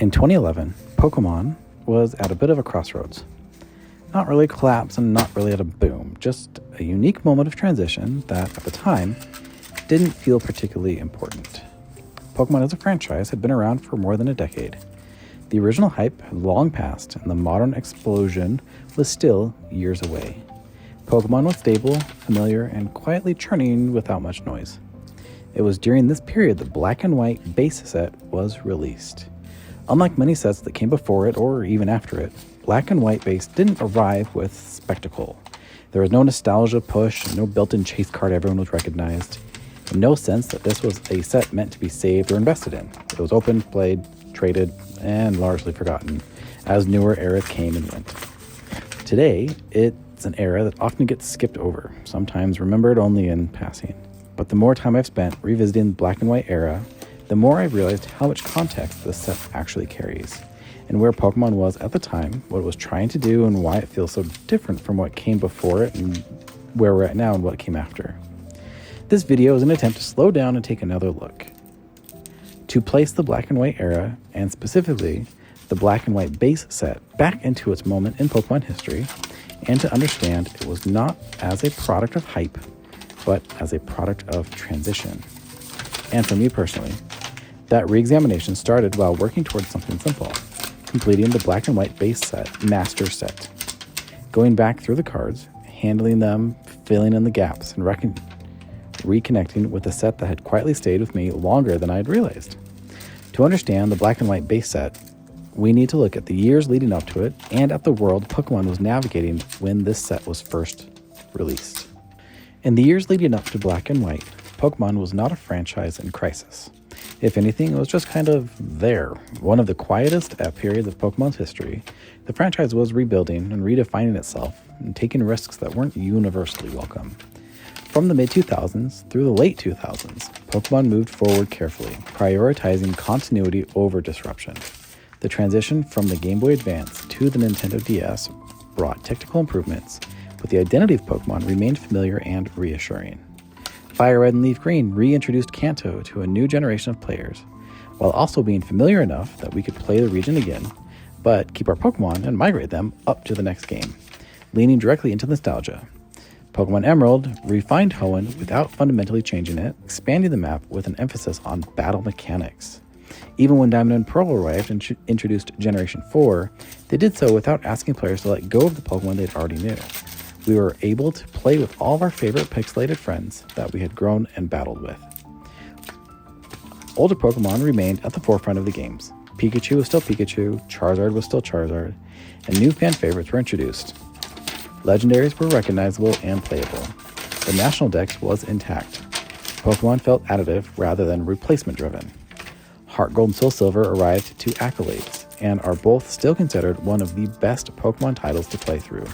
In 2011, Pokémon was at a bit of a crossroads. Not really a collapse and not really at a boom, just a unique moment of transition that, at the time, didn't feel particularly important. Pokémon as a franchise had been around for more than a decade. The original hype had long passed, and the modern explosion was still years away. Pokémon was stable, familiar, and quietly churning without much noise. It was during this period the Black and White base set was released. Unlike many sets that came before it or even after it, Black and White base didn't arrive with spectacle. There was no nostalgia push, no built-in chase card everyone was recognized, and no sense that this was a set meant to be saved or invested in. It was opened, played, traded, and largely forgotten as newer eras came and went. Today, it's an era that often gets skipped over, sometimes remembered only in passing. But the more time I've spent revisiting the Black and White era, the more I've realized how much context this set actually carries, and where Pokemon was at the time, what it was trying to do, and why it feels so different from what came before it, and where we're at now and what came after. This video is an attempt to slow down and take another look. To place the Black and White era, and specifically the Black and White base set, back into its moment in Pokemon history, and to understand it was not as a product of hype, but as a product of transition. And for me personally, that re-examination started while working towards something simple, completing the Black and White base set, master set. Going back through the cards, handling them, filling in the gaps, and reconnecting with a set that had quietly stayed with me longer than I had realized. To understand the Black and White base set, we need to look at the years leading up to it and at the world Pokemon was navigating when this set was first released. In the years leading up to Black and White, Pokemon was not a franchise in crisis. If anything, it was just kind of there. One of the quietest periods of Pokemon's history, the franchise was rebuilding and redefining itself and taking risks that weren't universally welcome. From the mid-2000s through the late 2000s, Pokemon moved forward carefully, prioritizing continuity over disruption. The transition from the Game Boy Advance to the Nintendo DS brought technical improvements, but the identity of Pokemon remained familiar and reassuring. Fire Red and Leaf Green reintroduced Kanto to a new generation of players, while also being familiar enough that we could play the region again, but keep our Pokemon and migrate them up to the next game, leaning directly into nostalgia. Pokemon Emerald refined Hoenn without fundamentally changing it, expanding the map with an emphasis on battle mechanics. Even when Diamond and Pearl arrived and introduced Generation 4, they did so without asking players to let go of the Pokemon they'd already knew. We were able to play with all of our favorite pixelated friends that we had grown and battled with. Older Pokemon remained at the forefront of the games. Pikachu was still Pikachu, Charizard was still Charizard, and new fan favorites were introduced. Legendaries were recognizable and playable. The National Dex was intact. Pokemon felt additive rather than replacement-driven. Heart Gold and Soul Silver arrived to accolades, and are both still considered one of the best Pokemon titles to play through.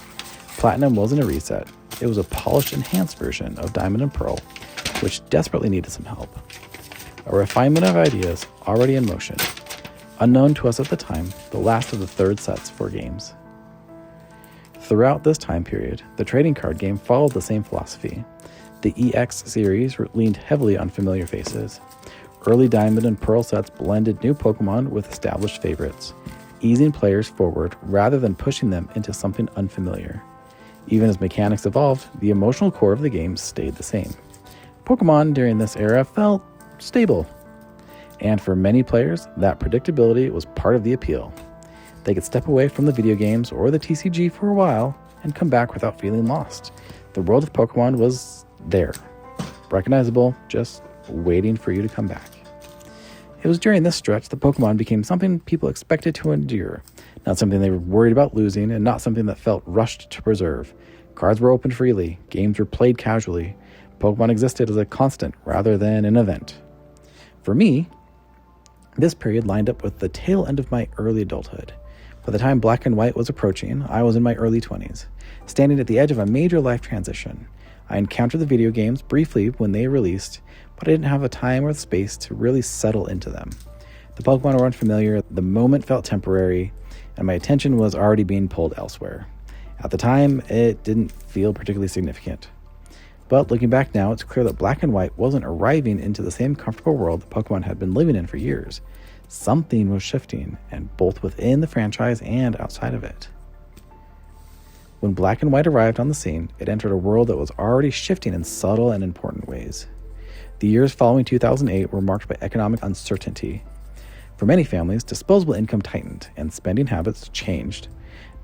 Platinum wasn't a reset, it was a polished, enhanced version of Diamond and Pearl, which desperately needed some help. A refinement of ideas already in motion. Unknown to us at the time, the last of the third sets for games. Throughout this time period, the trading card game followed the same philosophy. The EX series leaned heavily on familiar faces. Early Diamond and Pearl sets blended new Pokemon with established favorites, easing players forward rather than pushing them into something unfamiliar. Even as mechanics evolved, the emotional core of the game stayed the same. Pokemon during this era felt stable, and for many players, that predictability was part of the appeal. They could step away from the video games or the TCG for a while and come back without feeling lost. The world of Pokemon was there, recognizable, just waiting for you to come back. It was during this stretch that Pokemon became something people expected to endure, not something they were worried about losing, and not something that felt rushed to preserve. Cards were opened freely, games were played casually. Pokemon existed as a constant rather than an event. For me, this period lined up with the tail end of my early adulthood. By the time Black and White was approaching, I was in my early 20s, standing at the edge of a major life transition. I encountered the video games briefly when they released, but I didn't have the time or the space to really settle into them. The Pokemon were unfamiliar, the moment felt temporary, and my attention was already being pulled elsewhere. At the time, it didn't feel particularly significant. But looking back now, it's clear that Black and White wasn't arriving into the same comfortable world that Pokemon had been living in for years. Something was shifting, and both within the franchise and outside of it. When Black and White arrived on the scene, it entered a world that was already shifting in subtle and important ways. The years following 2008 were marked by economic uncertainty. For many families, disposable income tightened and spending habits changed.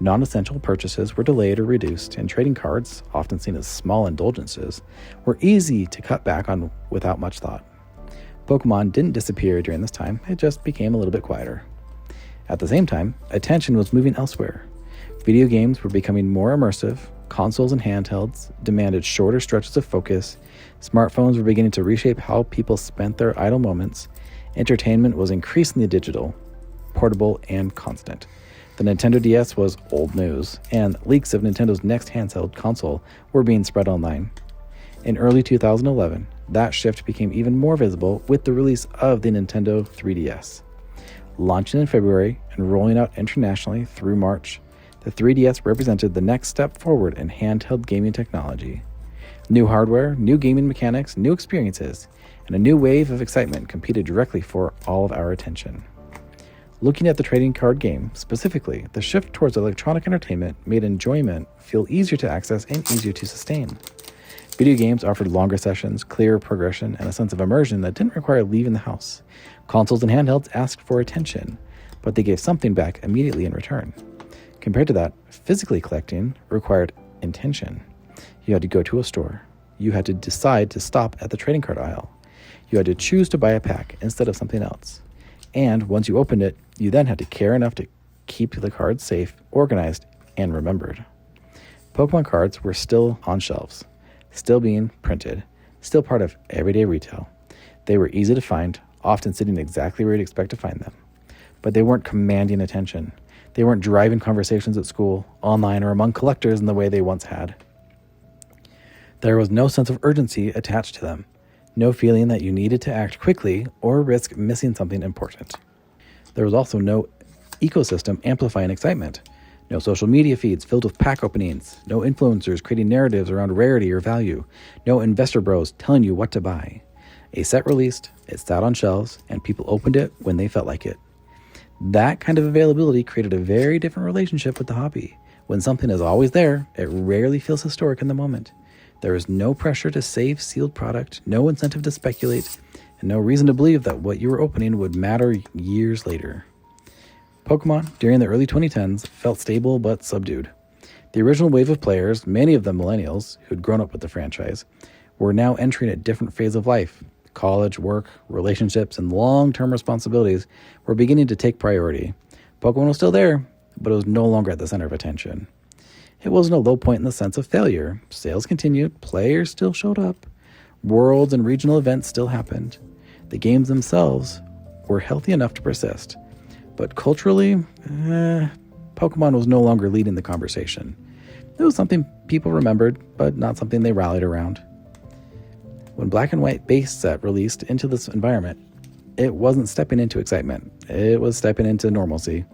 Non-essential purchases were delayed or reduced, and trading cards, often seen as small indulgences, were easy to cut back on without much thought. Pokémon didn't disappear during this time, it just became a little bit quieter. At the same time, attention was moving elsewhere. Video games were becoming more immersive, consoles and handhelds demanded shorter stretches of focus, smartphones were beginning to reshape how people spent their idle moments, entertainment was increasingly digital, portable, and constant. The Nintendo DS was old news, and leaks of Nintendo's next handheld console were being spread online. In early 2011, that shift became even more visible with the release of the Nintendo 3DS. Launching in February and rolling out internationally through March, the 3DS represented the next step forward in handheld gaming technology. New hardware, new gaming mechanics, new experiences, and a new wave of excitement competed directly for all of our attention. Looking at the trading card game, specifically, the shift towards electronic entertainment made enjoyment feel easier to access and easier to sustain. Video games offered longer sessions, clearer progression, and a sense of immersion that didn't require leaving the house. Consoles and handhelds asked for attention, but they gave something back immediately in return. Compared to that, physically collecting required intention. You had to go to a store. You had to decide to stop at the trading card aisle. You had to choose to buy a pack instead of something else. And once you opened it, you then had to care enough to keep the cards safe, organized, and remembered. Pokemon cards were still on shelves, still being printed, still part of everyday retail. They were easy to find, often sitting exactly where you'd expect to find them. But they weren't commanding attention. They weren't driving conversations at school, online, or among collectors in the way they once had. There was no sense of urgency attached to them, no feeling that you needed to act quickly or risk missing something important. There was also no ecosystem amplifying excitement, no social media feeds filled with pack openings, no influencers creating narratives around rarity or value, no investor bros telling you what to buy. A set released, it sat on shelves, and people opened it when they felt like it. That kind of availability created a very different relationship with the hobby. When something is always there, it rarely feels historic in the moment. There is no pressure to save sealed product, no incentive to speculate, and no reason to believe that what you were opening would matter years later. Pokemon, during the early 2010s, felt stable but subdued. The original wave of players, many of them millennials who'd grown up with the franchise, were now entering a different phase of life. College, work, relationships, and long-term responsibilities were beginning to take priority. Pokemon was still there, but it was no longer at the center of attention. It wasn't a low point in the sense of failure. Sales continued, players still showed up, worlds and regional events still happened. The games themselves were healthy enough to persist. But culturally, Pokemon was no longer leading the conversation. It was something people remembered, but not something they rallied around. When Black and White base set released into this environment, it wasn't stepping into excitement. It was stepping into normalcy,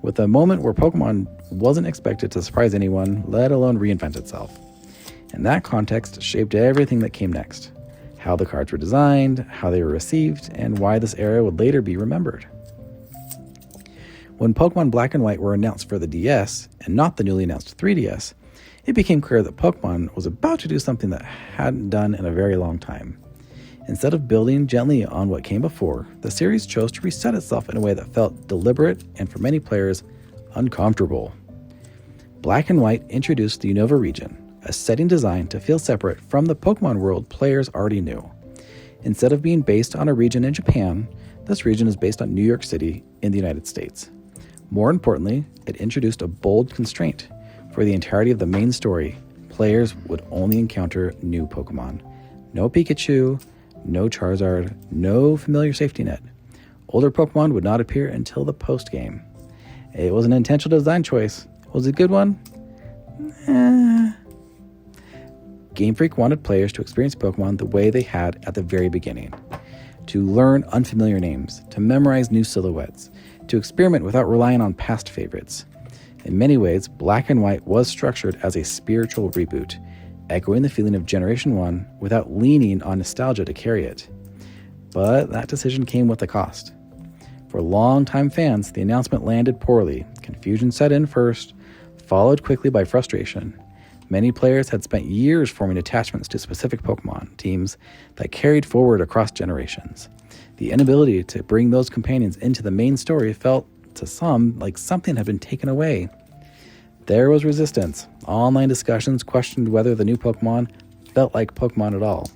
with a moment where Pokemon wasn't expected to surprise anyone, let alone reinvent itself. And that context shaped everything that came next. How the cards were designed, how they were received, and why this era would later be remembered. When Pokemon Black and White were announced for the DS, and not the newly announced 3DS, it became clear that Pokemon was about to do something that hadn't done in a very long time. Instead of building gently on what came before, the series chose to reset itself in a way that felt deliberate and, for many players, uncomfortable. Black and White introduced the Unova region, a setting designed to feel separate from the Pokemon world players already knew. Instead of being based on a region in Japan, this region is based on New York City in the United States. More importantly, it introduced a bold constraint. For the entirety of the main story, players would only encounter new Pokemon. No Pikachu, no Charizard, no familiar safety net. Older Pokemon would not appear until the post-game. It was an intentional design choice. Was it a good one? Game Freak wanted players to experience Pokemon the way they had at the very beginning. To learn unfamiliar names, to memorize new silhouettes, to experiment without relying on past favorites. In many ways, Black and White was structured as a spiritual reboot, echoing the feeling of Generation 1 without leaning on nostalgia to carry it. But that decision came with a cost. For longtime fans, the announcement landed poorly. Confusion set in first, followed quickly by frustration. Many players had spent years forming attachments to specific Pokemon teams that carried forward across generations. The inability to bring those companions into the main story felt, to some, like something had been taken away. There was resistance. Online discussions questioned whether the new Pokemon felt like Pokemon at all.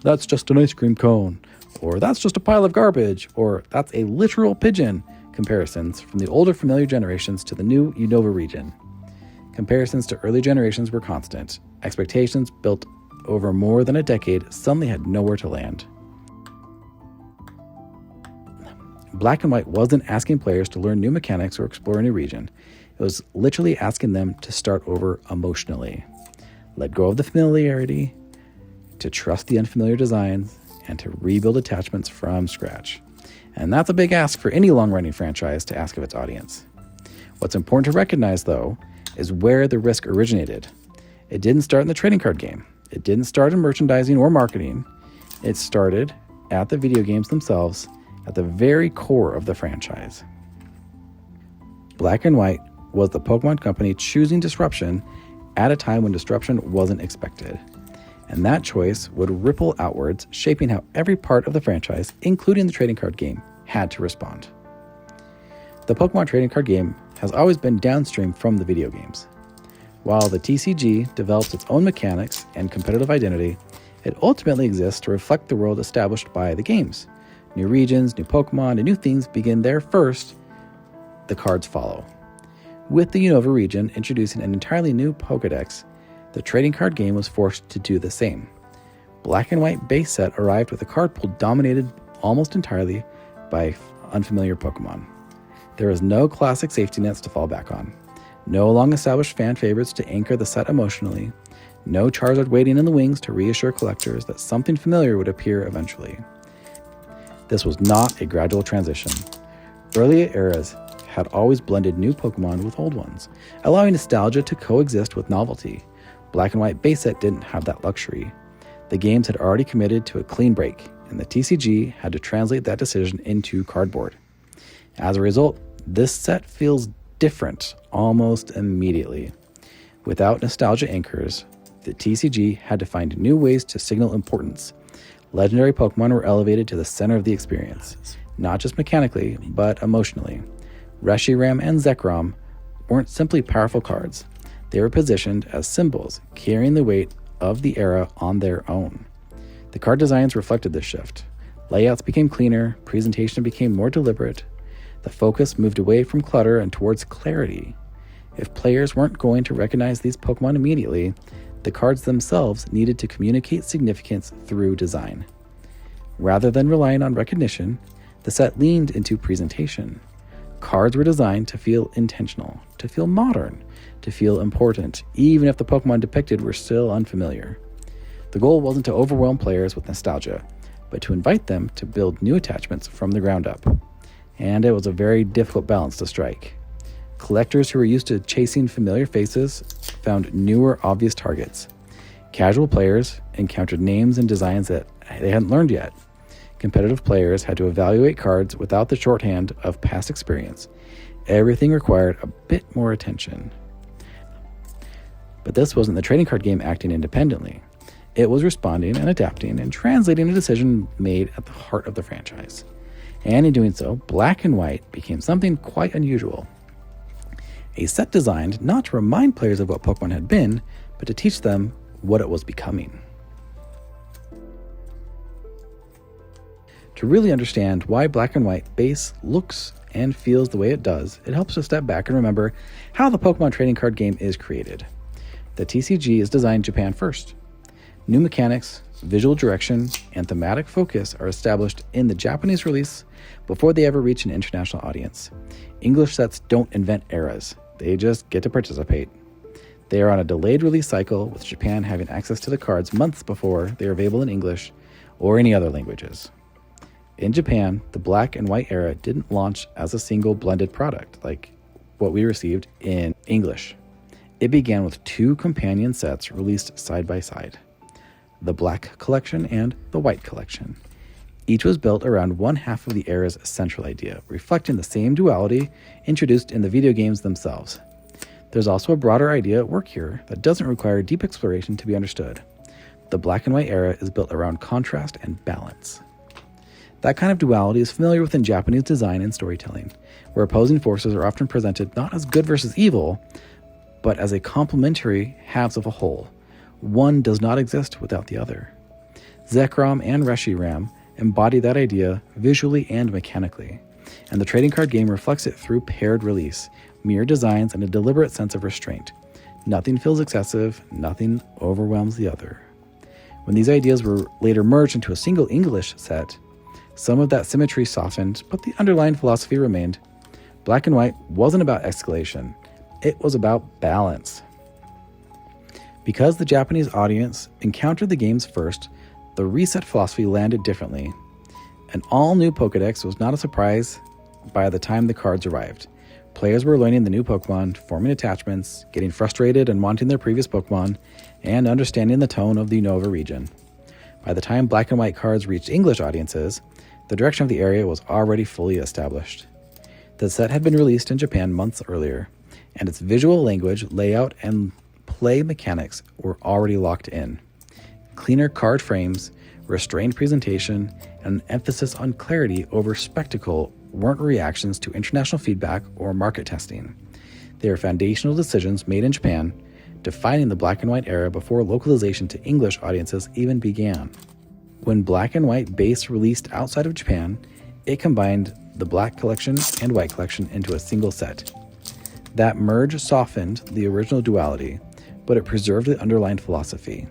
That's just an ice cream cone, or that's just a pile of garbage, or that's a literal pigeon. Comparisons from the older familiar generations to the new Unova region. Comparisons to early generations were constant. Expectations built over more than a decade suddenly had nowhere to land. Black and White wasn't asking players to learn new mechanics or explore a new region. It was literally asking them to start over emotionally. Let go of the familiarity, to trust the unfamiliar designs, and to rebuild attachments from scratch. And that's a big ask for any long-running franchise to ask of its audience. What's important to recognize, though, is where the risk originated. It didn't start in the trading card game. It didn't start in merchandising or marketing. It started at the video games themselves, at the very core of the franchise. Black and White was the Pokemon Company choosing disruption at a time when disruption wasn't expected. And that choice would ripple outwards, shaping how every part of the franchise, including the trading card game, had to respond. The Pokemon trading card game has always been downstream from the video games. While the TCG develops its own mechanics and competitive identity, it ultimately exists to reflect the world established by the games. New regions, new Pokemon, and new things begin there first. The cards follow. With the Unova region introducing an entirely new Pokédex, the trading card game was forced to do the same. Black and White base set arrived with a card pool dominated almost entirely by unfamiliar Pokemon. There is no classic safety nets to fall back on, no long-established fan favorites to anchor the set emotionally, no Charizard waiting in the wings to reassure collectors that something familiar would appear eventually. This was not a gradual transition. Earlier eras had always blended new Pokemon with old ones, allowing nostalgia to coexist with novelty. Black and White base set didn't have that luxury. The games had already committed to a clean break, and the TCG had to translate that decision into cardboard. As a result, this set feels different almost immediately. Without nostalgia anchors, the TCG had to find new ways to signal importance. Legendary Pokemon were elevated to the center of the experience, not just mechanically, but emotionally. Reshiram and Zekrom weren't simply powerful cards. They were positioned as symbols, carrying the weight of the era on their own. The card designs reflected this shift. Layouts became cleaner, presentation became more deliberate. The focus moved away from clutter and towards clarity. If players weren't going to recognize these Pokemon immediately, the cards themselves needed to communicate significance through design. Rather than relying on recognition, the set leaned into presentation. Cards were designed to feel intentional, to feel modern, to feel important, even if the Pokemon depicted were still unfamiliar. The goal wasn't to overwhelm players with nostalgia, but to invite them to build new attachments from the ground up. And it was a very difficult balance to strike. Collectors who were used to chasing familiar faces found newer, obvious targets. Casual players encountered names and designs that they hadn't learned yet. Competitive players had to evaluate cards without the shorthand of past experience. Everything required a bit more attention. But this wasn't the trading card game acting independently. It was responding and adapting and translating a decision made at the heart of the franchise. And in doing so, Black and White became something quite unusual. A set designed not to remind players of what Pokemon had been, but to teach them what it was becoming. To really understand why Black and White base looks and feels the way it does, it helps to step back and remember how the Pokemon trading card game is created. The TCG is designed Japan first. New mechanics, visual direction, and thematic focus are established in the Japanese release before they ever reach an international audience. English sets don't invent eras, they just get to participate. They are on a delayed release cycle, with Japan having access to the cards months before they are available in English or any other languages. In Japan, the Black and White era didn't launch as a single blended product like what we received in English. It began with two companion sets released side by side, the Black Collection and the White Collection. Each was built around one half of the era's central idea, reflecting the same duality introduced in the video games themselves. There's also a broader idea at work here that doesn't require deep exploration to be understood. The black and white era is built around contrast and balance. That kind of duality is familiar within Japanese design and storytelling, where opposing forces are often presented not as good versus evil, but as a complementary halves of a whole. One does not exist without the other. Zekrom and Reshiram embody that idea visually and mechanically, and the trading card game reflects it through paired release, mirror designs, and a deliberate sense of restraint. Nothing feels excessive, nothing overwhelms the other. When these ideas were later merged into a single English set, some of that symmetry softened, but the underlying philosophy remained. Black and white wasn't about escalation, it was about balance. Because the Japanese audience encountered the games first, the reset philosophy landed differently. An all-new Pokédex was not a surprise by the time the cards arrived. Players were learning the new Pokémon, forming attachments, getting frustrated and wanting their previous Pokémon, and understanding the tone of the Unova region. By the time black and white cards reached English audiences, the direction of the area was already fully established. The set had been released in Japan months earlier, and its visual language, layout, and play mechanics were already locked in. Cleaner card frames, restrained presentation, and an emphasis on clarity over spectacle weren't reactions to international feedback or market testing. They were foundational decisions made in Japan, defining the black and white era before localization to English audiences even began. When Black and White base released outside of Japan, it combined the Black Collection and White Collection into a single set. That merge softened the original duality, but it preserved the underlying philosophy.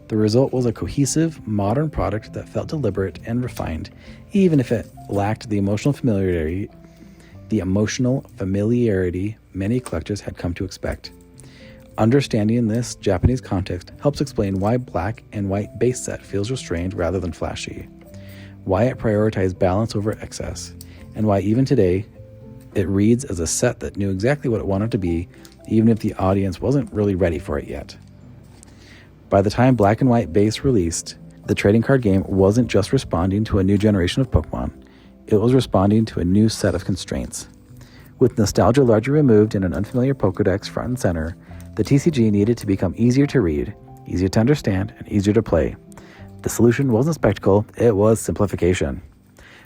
The result was a cohesive, modern product that felt deliberate and refined, even if it lacked the emotional familiarity many collectors had come to expect. Understanding this Japanese context helps explain why Black and White base set feels restrained rather than flashy, why it prioritized balance over excess, and why even today it reads as a set that knew exactly what it wanted to be, even if the audience wasn't really ready for it yet. By the time Black and White base released, the trading card game wasn't just responding to a new generation of Pokemon, it was responding to a new set of constraints. With nostalgia largely removed and an unfamiliar Pokédex front and center, the TCG needed to become easier to read, easier to understand, and easier to play. The solution wasn't spectacle, it was simplification.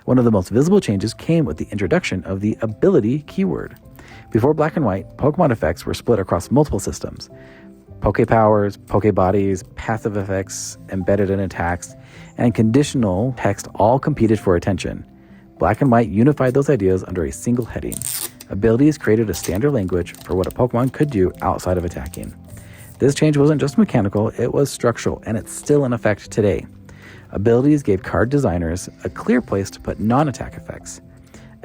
One of the most visible changes came with the introduction of the ability keyword. Before Black and White, Pokemon effects were split across multiple systems. Poké powers, Poké bodies, passive effects, embedded in attacks, and conditional text all competed for attention. Black and White unified those ideas under a single heading. Abilities created a standard language for what a Pokemon could do outside of attacking. This change wasn't just mechanical, it was structural, and it's still in effect today. Abilities gave card designers a clear place to put non-attack effects.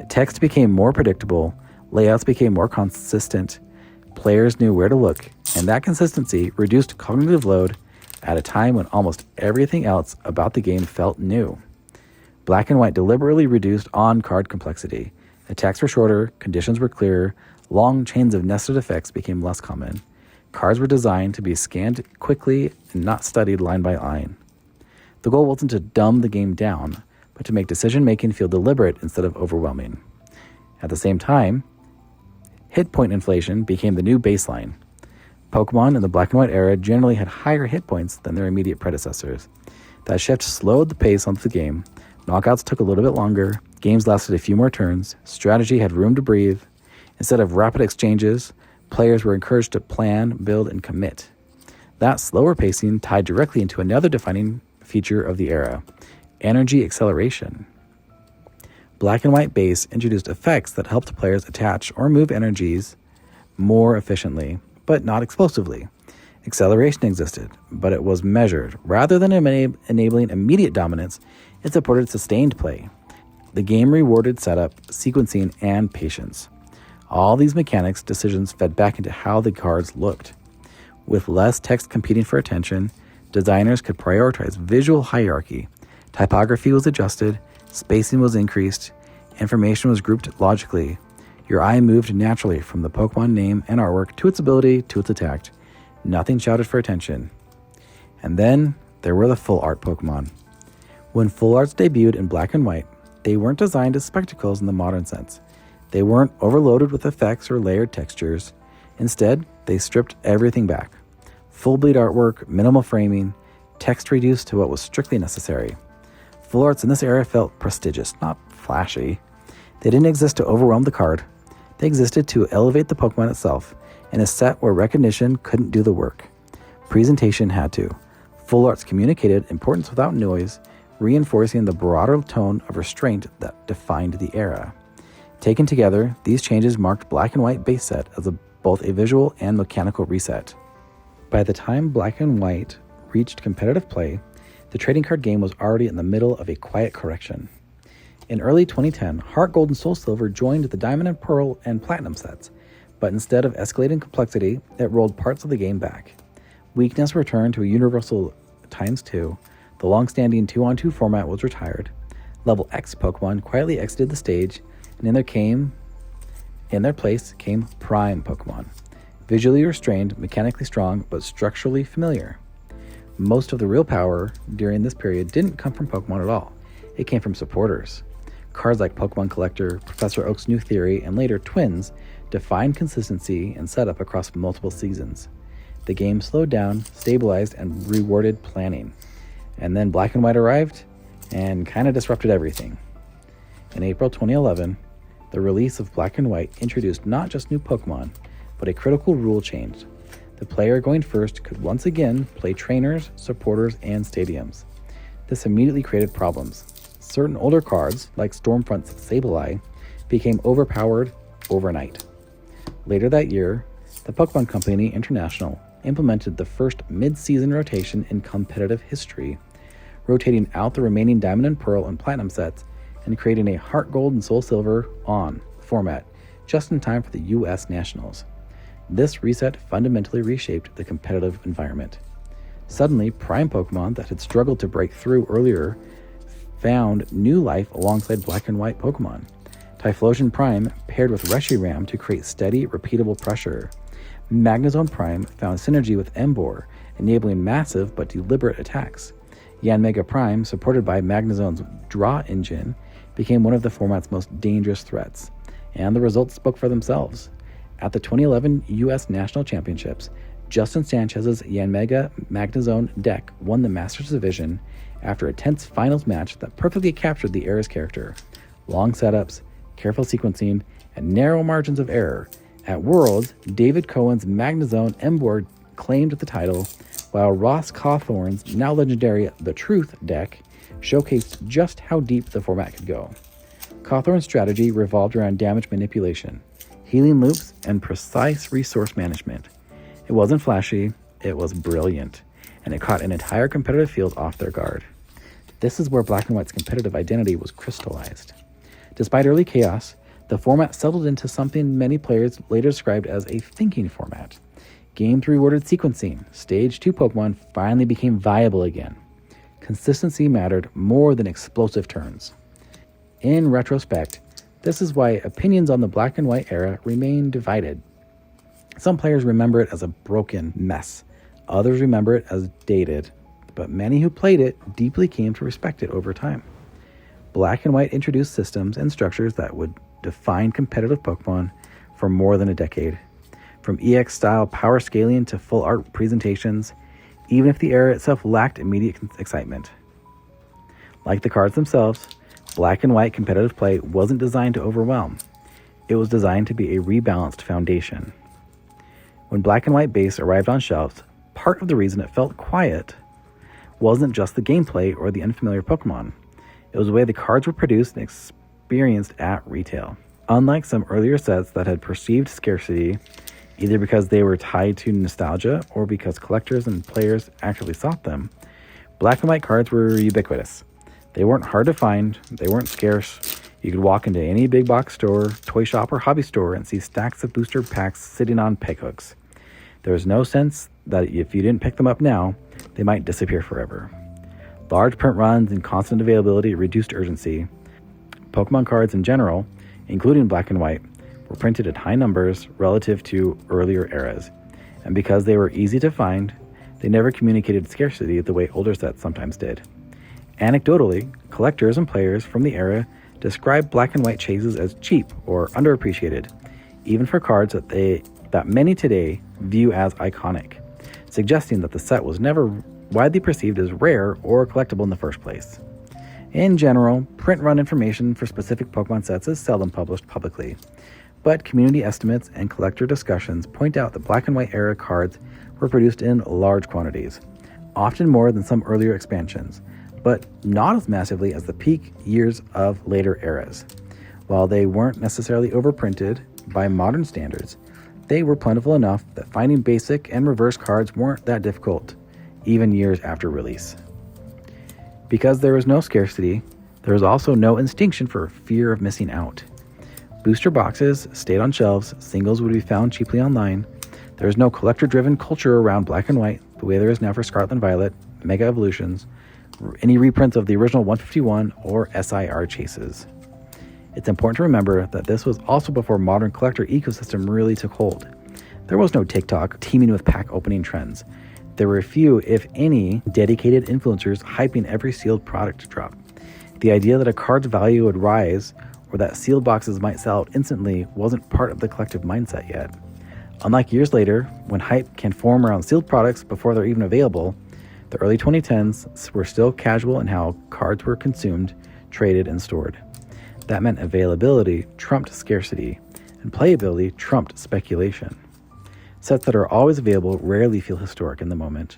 Text became more predictable, layouts became more consistent, players knew where to look, and that consistency reduced cognitive load at a time when almost everything else about the game felt new. Black and White deliberately reduced on-card complexity. Attacks were shorter, conditions were clearer, long chains of nested effects became less common. Cards were designed to be scanned quickly and not studied line by line. The goal wasn't to dumb the game down, but to make decision-making feel deliberate instead of overwhelming. At the same time, hit point inflation became the new baseline. Pokemon in the Black and White era generally had higher hit points than their immediate predecessors. That shift slowed the pace of the game. Knockouts took a little bit longer, games lasted a few more turns, strategy had room to breathe. Instead of rapid exchanges, players were encouraged to plan, build, and commit. That slower pacing tied directly into another defining feature of the era: energy acceleration. Black and White base introduced effects that helped players attach or move energies more efficiently, but not explosively. Acceleration existed, but it was measured. Rather than enabling immediate dominance, it supported sustained play. The game rewarded setup, sequencing, and patience. All these mechanics decisions fed back into how the cards looked. With less text competing for attention, designers could prioritize visual hierarchy. Typography was adjusted, spacing was increased, information was grouped logically. Your eye moved naturally from the Pokemon name and artwork to its ability to its attack. Nothing shouted for attention. And then there were the full art Pokemon. When full arts debuted in black and white, they weren't designed as spectacles in the modern sense. They weren't overloaded with effects or layered textures. Instead, they stripped everything back. Full bleed artwork, minimal framing, text reduced to what was strictly necessary. Full arts in this era felt prestigious, not flashy. They didn't exist to overwhelm the card. They existed to elevate the Pokemon itself in a set where recognition couldn't do the work. Presentation had to. Full arts communicated importance without noise, reinforcing the broader tone of restraint that defined the era. Taken together, these changes marked black and white base set as both a visual and mechanical reset. By the time black and white reached competitive play, the trading card game was already in the middle of a quiet correction. In early 2010, Heart Gold and Soul Silver joined the Diamond and Pearl and Platinum sets, but instead of escalating complexity, it rolled parts of the game back. Weakness returned to a universal ×2, the long-standing 2-on-2 format was retired, level X Pokemon quietly exited the stage, and in their place came Prime Pokemon. Visually restrained, mechanically strong, but structurally familiar. Most of the real power during this period didn't come from Pokemon at all. It came from supporters. Cards like Pokemon Collector, Professor Oak's New Theory, and later Twins defined consistency and setup across multiple seasons. The game slowed down, stabilized, and rewarded planning. And then Black and White arrived and kind of disrupted everything. In April 2011, the release of Black and White introduced not just new Pokemon, but a critical rule change. The player going first could once again play trainers, supporters, and stadiums. This immediately created problems. Certain older cards, like Stormfront's Sableye, became overpowered overnight. Later that year, the Pokemon Company International implemented the first mid-season rotation in competitive history, rotating out the remaining Diamond and Pearl and Platinum sets and creating a Heart Gold and Soul Silver on format just in time for the US Nationals. This reset fundamentally reshaped the competitive environment. Suddenly, Prime Pokemon that had struggled to break through earlier found new life alongside Black and White Pokemon. Typhlosion Prime paired with Reshiram to create steady, repeatable pressure. Magnezone Prime found synergy with Emboar, enabling massive but deliberate attacks. Yanmega Prime, supported by Magnezone's Draw Engine, became one of the format's most dangerous threats, and the results spoke for themselves. At the 2011 U.S. National Championships, Justin Sanchez's Yanmega Magnezone deck won the Masters Division after a tense finals match that perfectly captured the era's character. Long setups, careful sequencing, and narrow margins of error. At Worlds, David Cohen's Magnezone Emboar claimed the title, while Ross Cawthorn's now legendary The Truth deck showcased just how deep the format could go. Cawthorn's strategy revolved around damage manipulation, healing loops, and precise resource management. It wasn't flashy, it was brilliant, and it caught an entire competitive field off their guard. This is where Black and White's competitive identity was crystallized. Despite early chaos, the format settled into something many players later described as a thinking format. Game 3 rewarded sequencing. Stage 2 Pokemon finally became viable again. Consistency mattered more than explosive turns. In retrospect, this is why opinions on the Black and White era remain divided. Some players remember it as a broken mess. Others remember it as dated, but many who played it deeply came to respect it over time. Black and White introduced systems and structures that would define competitive Pokemon for more than a decade. From EX-style power scaling to full art presentations, even if the era itself lacked immediate excitement. Like the cards themselves, Black and White competitive play wasn't designed to overwhelm. It was designed to be a rebalanced foundation. When Black and White base arrived on shelves, part of the reason it felt quiet wasn't just the gameplay or the unfamiliar Pokemon. It was the way the cards were produced and experienced at retail. Unlike some earlier sets that had perceived scarcity, either because they were tied to nostalgia or because collectors and players actively sought them, Black and White cards were ubiquitous. They weren't hard to find, they weren't scarce. You could walk into any big box store, toy shop, or hobby store and see stacks of booster packs sitting on peg hooks. There was no sense that if you didn't pick them up now, they might disappear forever. Large print runs and constant availability reduced urgency. Pokemon cards in general, including Black and White, were printed at high numbers relative to earlier eras, and because they were easy to find, they never communicated scarcity the way older sets sometimes did. Anecdotally, collectors and players from the era describe black and white chases as cheap or underappreciated, even for cards that many today view as iconic, suggesting that the set was never widely perceived as rare or collectible in the first place. In general, print-run information for specific Pokemon sets is seldom published publicly, but community estimates and collector discussions point out that black and white era cards were produced in large quantities, often more than some earlier expansions, but not as massively as the peak years of later eras. While they weren't necessarily overprinted by modern standards, they were plentiful enough that finding basic and reverse cards weren't that difficult, even years after release. Because there was no scarcity, there was also no instinction for fear of missing out. Booster boxes stayed on shelves, singles would be found cheaply online. There was no collector-driven culture around black and white, the way there is now for Scarlet and Violet, Mega Evolutions, any reprints of the original 151 or SIR chases. It's important to remember that this was also before modern collector ecosystem really took hold. There was no TikTok teeming with pack opening trends. There were few, if any, dedicated influencers hyping every sealed product to drop. The idea that a card's value would rise or that sealed boxes might sell out instantly wasn't part of the collective mindset yet. Unlike years later, when hype can form around sealed products before they're even available, the early 2010s were still casual in how cards were consumed, traded, and stored. That meant availability trumped scarcity, and playability trumped speculation. Sets that are always available rarely feel historic in the moment.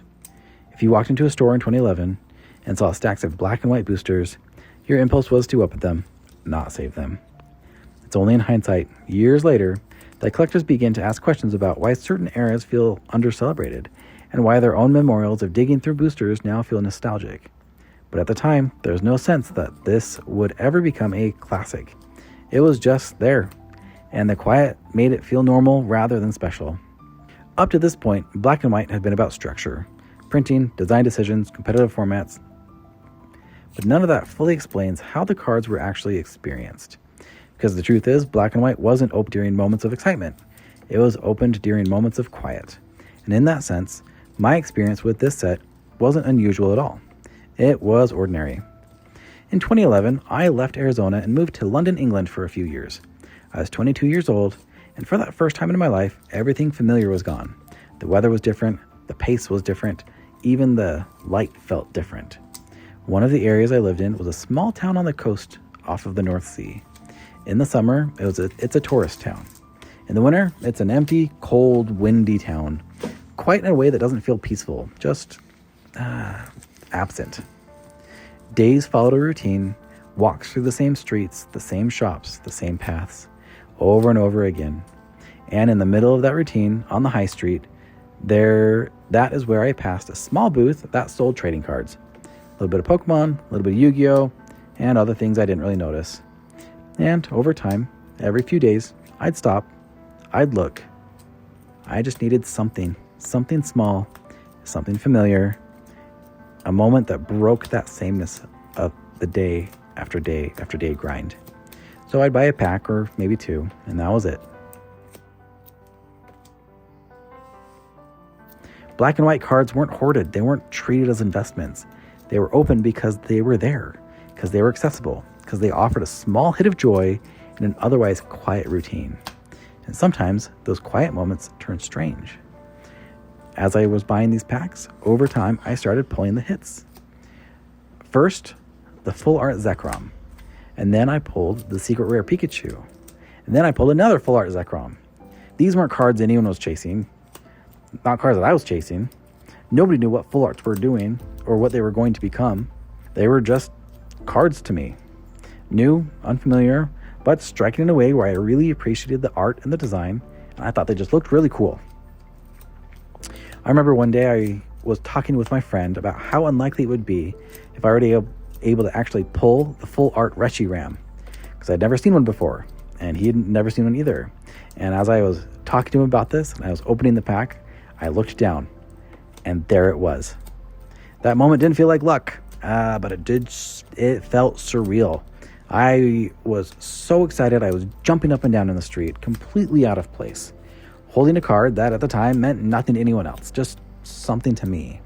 If you walked into a store in 2011 and saw stacks of black and white boosters, your impulse was to open them, not save them. It's only in hindsight, years later, that collectors begin to ask questions about why certain eras feel under-celebrated, and why their own memorials of digging through boosters now feel nostalgic. But at the time, there was no sense that this would ever become a classic. It was just there, and the quiet made it feel normal rather than special. Up to this point, black and white had been about structure, printing, design decisions, competitive formats, but none of that fully explains how the cards were actually experienced. Because the truth is, black and white wasn't opened during moments of excitement. It was opened during moments of quiet. And in that sense, my experience with this set wasn't unusual at all. It was ordinary. In 2011, I left Arizona and moved to London, England for a few years. I was 22 years old, and for that first time in my life, everything familiar was gone. The weather was different, the pace was different, even the light felt different. One of the areas I lived in was a small town on the coast off of the North Sea. In the summer, it's a tourist town. In the winter, it's an empty, cold, windy town, quite in a way that doesn't feel peaceful, just absent. Days followed a routine, walks through the same streets, the same shops, the same paths, over and over again. And in the middle of that routine, on the high street, that is where I passed a small booth that sold trading cards. A little bit of Pokemon, a little bit of Yu-Gi-Oh, and other things I didn't really notice. And over time, every few days, I'd stop, I'd look. I just needed something small, something familiar, a moment that broke that sameness of the day after day after day grind. So I'd buy a pack or maybe two, and that was it. Black and white cards weren't hoarded. They weren't treated as investments. They were open because they were there, because they were accessible, because they offered a small hit of joy in an otherwise quiet routine. And sometimes those quiet moments turned strange. As I was buying these packs, over time I started pulling the hits. First, the full art Zekrom. And then I pulled the secret rare Pikachu. And then I pulled another full art Zekrom. These weren't cards anyone was chasing. Not cards that I was chasing. Nobody knew what full arts were doing or what they were going to become. They were just cards to me. New, unfamiliar, but striking in a way where I really appreciated the art and the design, and I thought they just looked really cool. I remember one day I was talking with my friend about how unlikely it would be if I were able to actually pull the full art Reshiram, because I'd never seen one before, and he had never seen one either. And as I was talking to him about this, and I was opening the pack, I looked down, and there it was. That moment didn't feel like luck, but it felt surreal. I was so excited, I was jumping up and down in the street, completely out of place, holding a card that at the time meant nothing to anyone else, just something to me.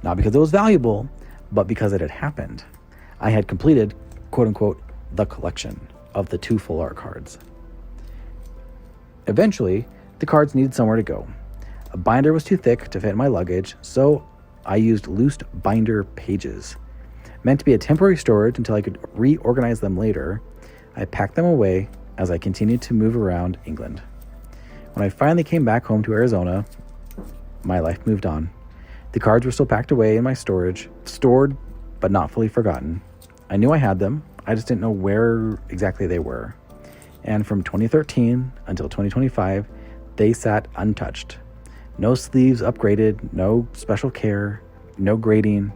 Not because it was valuable, but because it had happened. I had completed, quote unquote, the collection of the 2 full art cards. Eventually, the cards needed somewhere to go. A binder was too thick to fit in my luggage, so I used loose binder pages. Meant to be a temporary storage until I could reorganize them later, I packed them away as I continued to move around England. When I finally came back home to Arizona, my life moved on. The cards were still packed away in my storage, stored but not fully forgotten. I knew I had them, I just didn't know where exactly they were. And from 2013 until 2025, they sat untouched. No sleeves upgraded, no special care, no grading,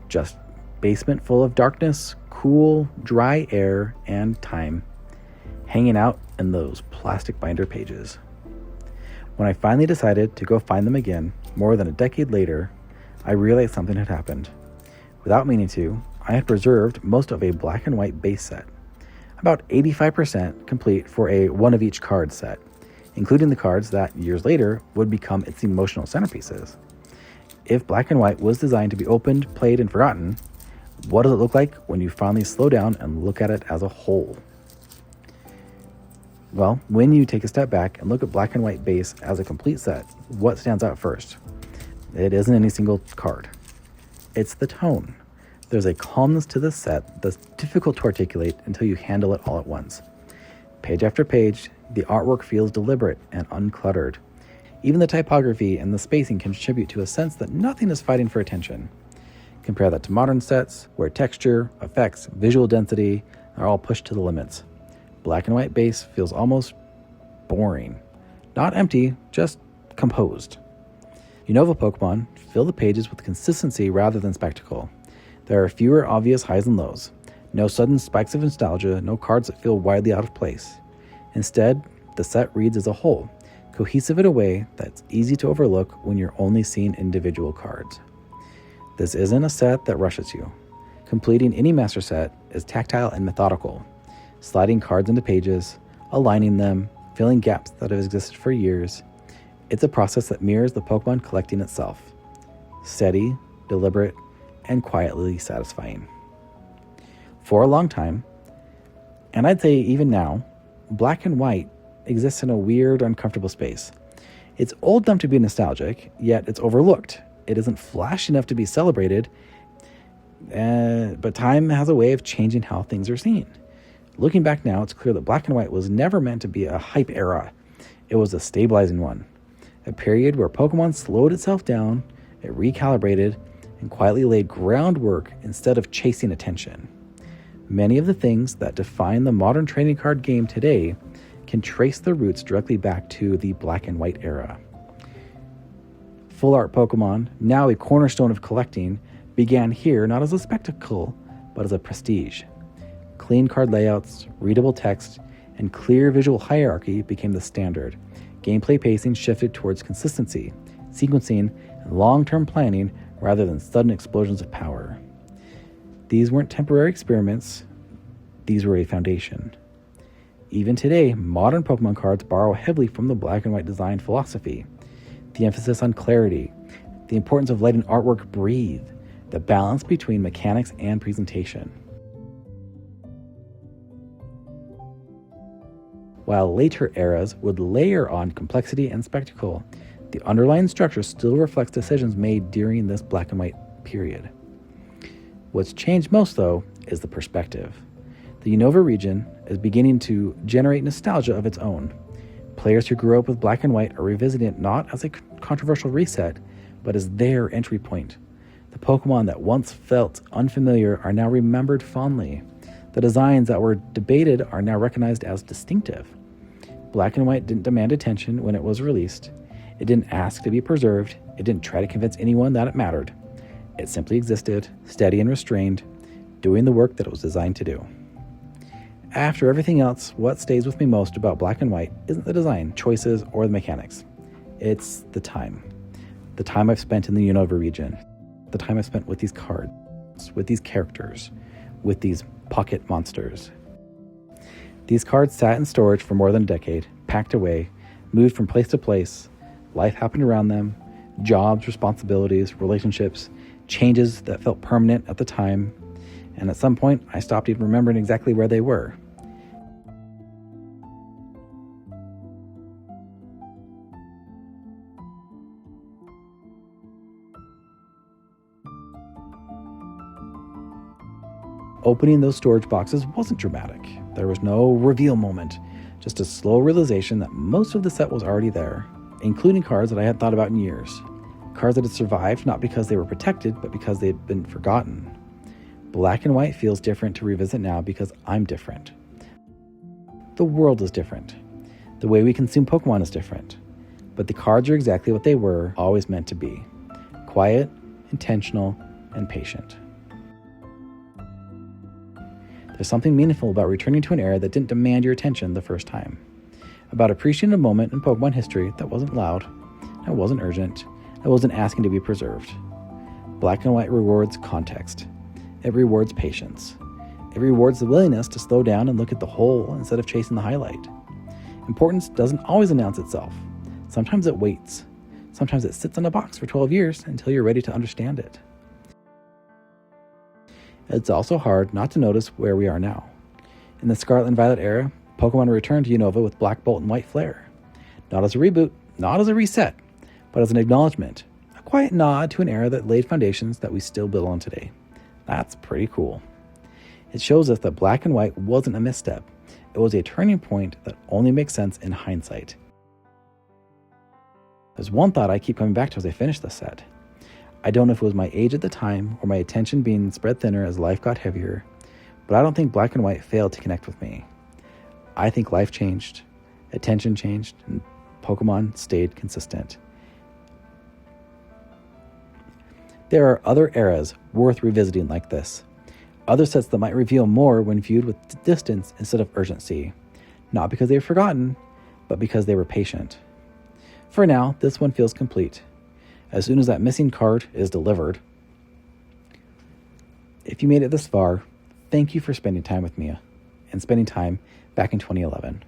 just basement full of darkness, cool, dry air, and time, hanging out in those plastic binder pages. When I finally decided to go find them again, more than a decade later, I realized something had happened. Without meaning to, I had preserved most of a black and white base set, about 85% complete for a one of each card set, including the cards that years later would become its emotional centerpieces. If black and white was designed to be opened, played, and forgotten, what does it look like when you finally slow down and look at it as a whole? Well, when you take a step back and look at black and white base as a complete set, what stands out first? It isn't any single card. It's the tone. There's a calmness to this set that's difficult to articulate until you handle it all at once. Page after page, the artwork feels deliberate and uncluttered. Even the typography and the spacing contribute to a sense that nothing is fighting for attention. Compare that to modern sets, where texture, effects, visual density are all pushed to the limits. Black and white base feels almost boring. Not empty, just composed. Unova Pokemon fill the pages with consistency rather than spectacle. There are fewer obvious highs and lows. No sudden spikes of nostalgia, no cards that feel widely out of place. Instead, the set reads as a whole, cohesive in a way that's easy to overlook when you're only seeing individual cards. This isn't a set that rushes you. Completing any master set is tactile and methodical, sliding cards into pages, aligning them, filling gaps that have existed for years. It's a process that mirrors the Pokemon collecting itself. Steady, deliberate, and quietly satisfying. For a long time, and I'd say even now, black and white exists in a weird, uncomfortable space. It's old enough to be nostalgic, yet it's overlooked. It isn't flashy enough to be celebrated, but time has a way of changing how things are seen. Looking back now, it's clear that black and white was never meant to be a hype era. It was a stabilizing one, a period where Pokemon slowed itself down, it recalibrated, and quietly laid groundwork instead of chasing attention. Many of the things that define the modern trading card game today can trace their roots directly back to the black and white era. Full art Pokemon, now a cornerstone of collecting, began here not as a spectacle, but as a prestige. Clean card layouts, readable text, and clear visual hierarchy became the standard. Gameplay pacing shifted towards consistency, sequencing, and long-term planning rather than sudden explosions of power. These weren't temporary experiments, these were a foundation. Even today, modern Pokemon cards borrow heavily from the black and white design philosophy. The emphasis on clarity, the importance of letting artwork breathe, the balance between mechanics and presentation. While later eras would layer on complexity and spectacle, the underlying structure still reflects decisions made during this black and white period. What's changed most, though, is the perspective. The Unova region is beginning to generate nostalgia of its own. Players who grew up with black and white are revisiting it not as a controversial reset, but as their entry point. The Pokemon that once felt unfamiliar are now remembered fondly. The designs that were debated are now recognized as distinctive. Black and white didn't demand attention when it was released. It didn't ask to be preserved. It didn't try to convince anyone that it mattered. It simply existed, steady and restrained, doing the work that it was designed to do. After everything else, what stays with me most about black and white isn't the design, choices, or the mechanics. It's the time. The time I've spent in the Unova region. The time I've spent with these cards, with these characters, with these pocket monsters. These cards sat in storage for more than a decade, packed away, moved from place to place. Life happened around them, jobs, responsibilities, relationships, changes that felt permanent at the time, and at some point, I stopped even remembering exactly where they were. Opening those storage boxes wasn't dramatic. There was no reveal moment, just a slow realization that most of the set was already there, including cards that I hadn't thought about in years. Cards that had survived not because they were protected, but because they had been forgotten. Black and White feels different to revisit now because I'm different. The world is different. The way we consume Pokemon is different. But the cards are exactly what they were always meant to be. Quiet, intentional, and patient. There's something meaningful about returning to an era that didn't demand your attention the first time. About appreciating a moment in Pokemon history that wasn't loud, that wasn't urgent, that wasn't asking to be preserved. Black and White rewards context. It rewards patience. It rewards the willingness to slow down and look at the whole instead of chasing the highlight. Importance doesn't always announce itself. Sometimes it waits. Sometimes it sits in a box for 12 years until you're ready to understand it. It's also hard not to notice where we are now. In the Scarlet and Violet era, Pokemon returned to Unova with Black Bolt and White Flare. Not as a reboot, not as a reset, but as an acknowledgement, a quiet nod to an era that laid foundations that we still build on today. That's pretty cool. It shows us that Black and White wasn't a misstep. It was a turning point that only makes sense in hindsight. There's one thought I keep coming back to as I finish this set. I don't know if it was my age at the time or my attention being spread thinner as life got heavier, but I don't think Black and White failed to connect with me. I think life changed, attention changed, and Pokemon stayed consistent. There are other eras worth revisiting like this. Other sets that might reveal more when viewed with distance instead of urgency. Not because they were forgotten, but because they were patient. For now, this one feels complete. As soon as that missing card is delivered. If you made it this far, thank you for spending time with me and spending time back in 2011.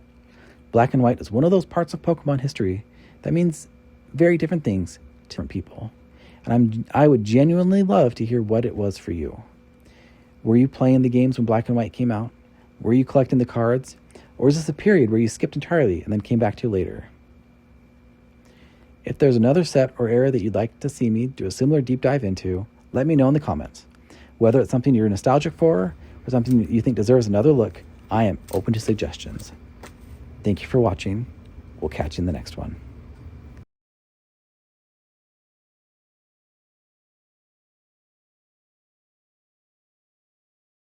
Black and White is one of those parts of Pokemon history that means very different things to different people. And I would genuinely love to hear what it was for you. Were you playing the games when Black and White came out? Were you collecting the cards? Or is this a period where you skipped entirely and then came back to later? If there's another set or era that you'd like to see me do a similar deep dive into, let me know in the comments. Whether it's something you're nostalgic for or something that you think deserves another look, I am open to suggestions. Thank you for watching. We'll catch you in the next one.